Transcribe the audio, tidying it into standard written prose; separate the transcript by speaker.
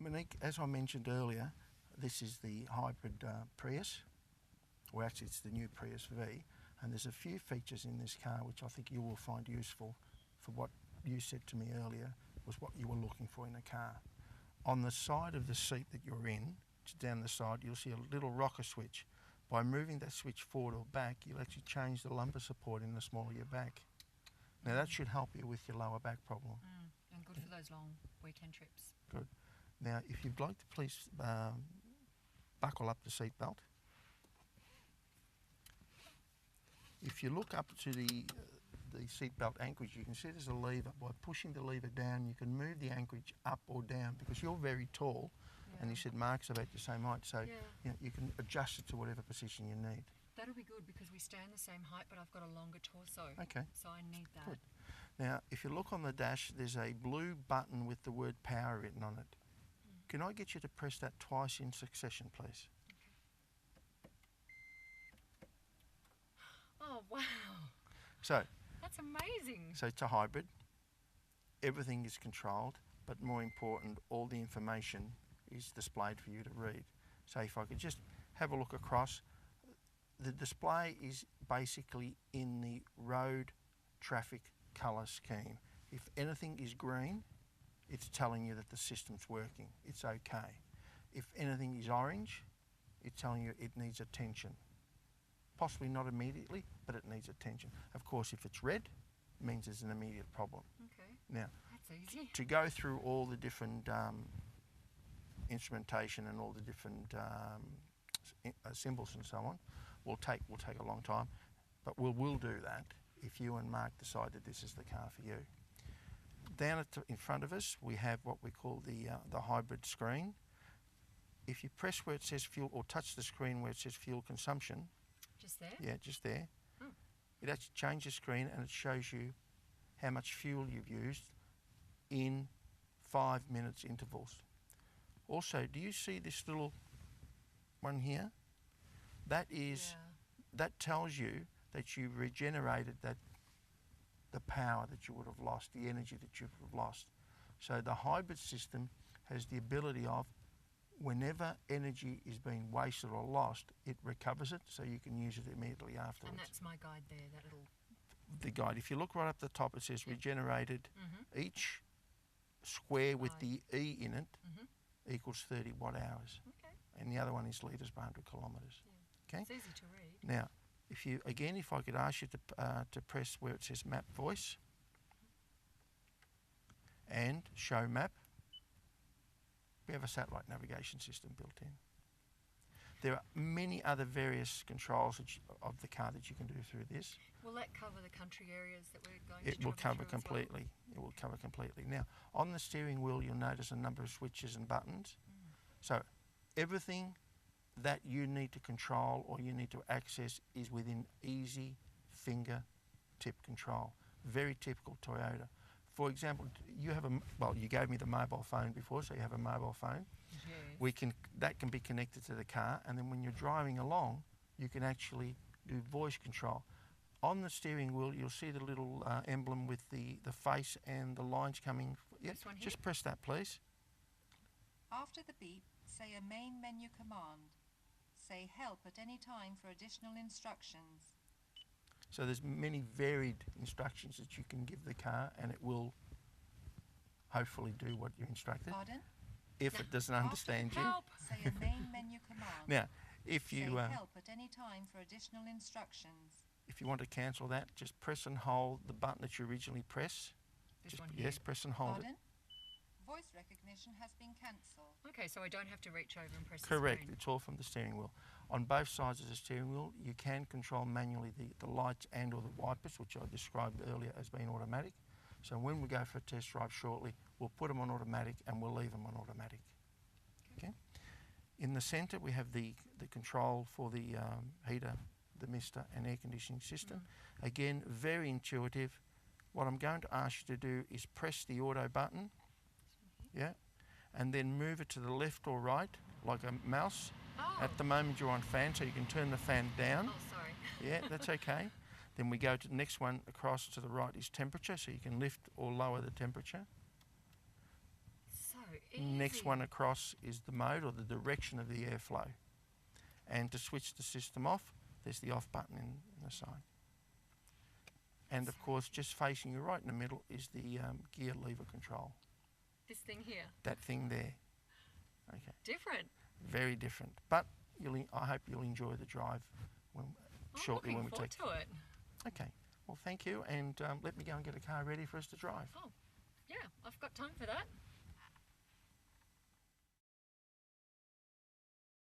Speaker 1: Monique, as I mentioned earlier, this is the hybrid Prius, or actually it's the new Prius V, and there's a few features in this car which I think you will find useful for what you said to me earlier was what you were looking for in a car. On the side of the seat that you're in, down the side, you'll see a little rocker switch. By moving that switch forward or back, you'll actually change the lumbar support in the small of your back. Now that should help you with your lower back problem.
Speaker 2: And good for those long weekend trips.
Speaker 1: Good. Now, if you'd like to please buckle up the seat belt. If you look up to the seat belt anchorage, you can see there's a lever. By pushing the lever down, you can move the anchorage up or down because you're very tall, and you said Mark's about the same height, so you can adjust it to whatever position you need.
Speaker 2: That'll be good because we stand the same height, but I've got a longer torso.
Speaker 1: Okay.
Speaker 2: So I need that.
Speaker 1: Good. Now, if you look on the dash, there's a blue button with the word power written on it. Can I get you to press that twice in succession, please?
Speaker 2: Oh, wow.
Speaker 1: So,
Speaker 2: that's amazing.
Speaker 1: So it's a hybrid. Everything is controlled, but more important, all the information is displayed for you to read. So if I could just have a look across, the display is basically in the road traffic colour scheme. If anything is green, it's telling you that the system's working. It's okay. If anything is orange, it's telling you it needs attention. Possibly not immediately, but it needs attention. Of course, if it's red, it means there's an immediate problem.
Speaker 2: Okay.
Speaker 1: Now,
Speaker 2: that's easy.
Speaker 1: To go through all the different instrumentation and all the different symbols and so on will take a long time, but we'll do that if you and Mark decide that this is the car for you. Down in front of us, we have what we call the hybrid screen. If you press where it says fuel, or touch the screen where it says fuel consumption.
Speaker 2: Just there?
Speaker 1: Yeah, just there.
Speaker 2: Oh.
Speaker 1: It actually changes the screen and it shows you how much fuel you've used in 5 minutes intervals. Also, do you see this little one here? That is, that tells you that you've regenerated the power that you would have lost, the energy that you would have lost. So the hybrid system has the ability of, whenever energy is being wasted or lost, it recovers it, so you can use it immediately afterwards.
Speaker 2: And that's my guide there, that little...
Speaker 1: The guide. If you look right up the top, it says regenerated. Each square with the E in it equals 30 watt hours.
Speaker 2: Okay.
Speaker 1: And the other one is litres per 100 kilometres.
Speaker 2: Yeah.
Speaker 1: Okay.
Speaker 2: It's easy to read.
Speaker 1: Now, if I could ask you to press where it says map voice and show map. We have a satellite navigation system built in. There are many other various controls of the car that you can do through this.
Speaker 2: Will that cover the country areas that we're going to
Speaker 1: It will cover completely. It will cover completely. Now, on the steering wheel, you'll notice a number of switches and buttons. So everything that you need to control or you need to access is within easy fingertip control. Very typical Toyota. For example, you gave me the mobile phone before, so you have a mobile phone. Yes. That can be connected to the car, and then when you're driving along, you can actually do voice control. On the steering wheel, you'll see the little emblem with the face and the lines coming. Yeah,
Speaker 2: this one here?
Speaker 1: Just press that, please.
Speaker 3: After the beep, say a main menu command. Say help at any time for additional instructions.
Speaker 1: So there's many varied instructions that you can give the car, and it will hopefully do what you're instructed.
Speaker 3: Pardon?
Speaker 1: If it doesn't understand you.
Speaker 2: Help!
Speaker 3: Say a main menu command.
Speaker 1: Now, if you
Speaker 3: say help at any time for additional instructions.
Speaker 1: If you want to cancel that, just press and hold the button that you originally press.
Speaker 2: This one here?
Speaker 1: Yes, press and hold
Speaker 3: Pardon?
Speaker 1: it.
Speaker 3: Voice recognition has been cancelled.
Speaker 2: Okay, so I don't have to reach over and press
Speaker 1: Correct,
Speaker 2: the screen.
Speaker 1: it's all from the steering wheel. On both sides of the steering wheel, you can control manually the lights and or the wipers, which I described earlier as being automatic. So when we go for a test drive shortly, we'll put them on automatic and we'll leave them on automatic. Okay. In the centre, we have the control for the heater, the mister and air conditioning system. Again, very intuitive. What I'm going to ask you to do is press the auto button. Yeah, and then move it to the left or right like a mouse.
Speaker 2: Oh.
Speaker 1: At the moment you're on fan, so you can turn the fan down.
Speaker 2: Oh, sorry.
Speaker 1: Yeah, that's okay. Then we go to the next one across to the right is temperature, so you can lift or lower the temperature.
Speaker 2: So easy.
Speaker 1: Next one across is the mode or the direction of the airflow. And to switch the system off, there's the off button in the side. And of course, just facing you right in the middle is the gear lever control.
Speaker 2: This thing here.
Speaker 1: That thing there. Okay.
Speaker 2: Different.
Speaker 1: Very different. But I hope you'll enjoy the drive shortly when we
Speaker 2: looking
Speaker 1: take.
Speaker 2: forward to it.
Speaker 1: Okay. Well, thank you, and let me go and get a car ready for us to drive.
Speaker 2: Oh, yeah, I've got time for that.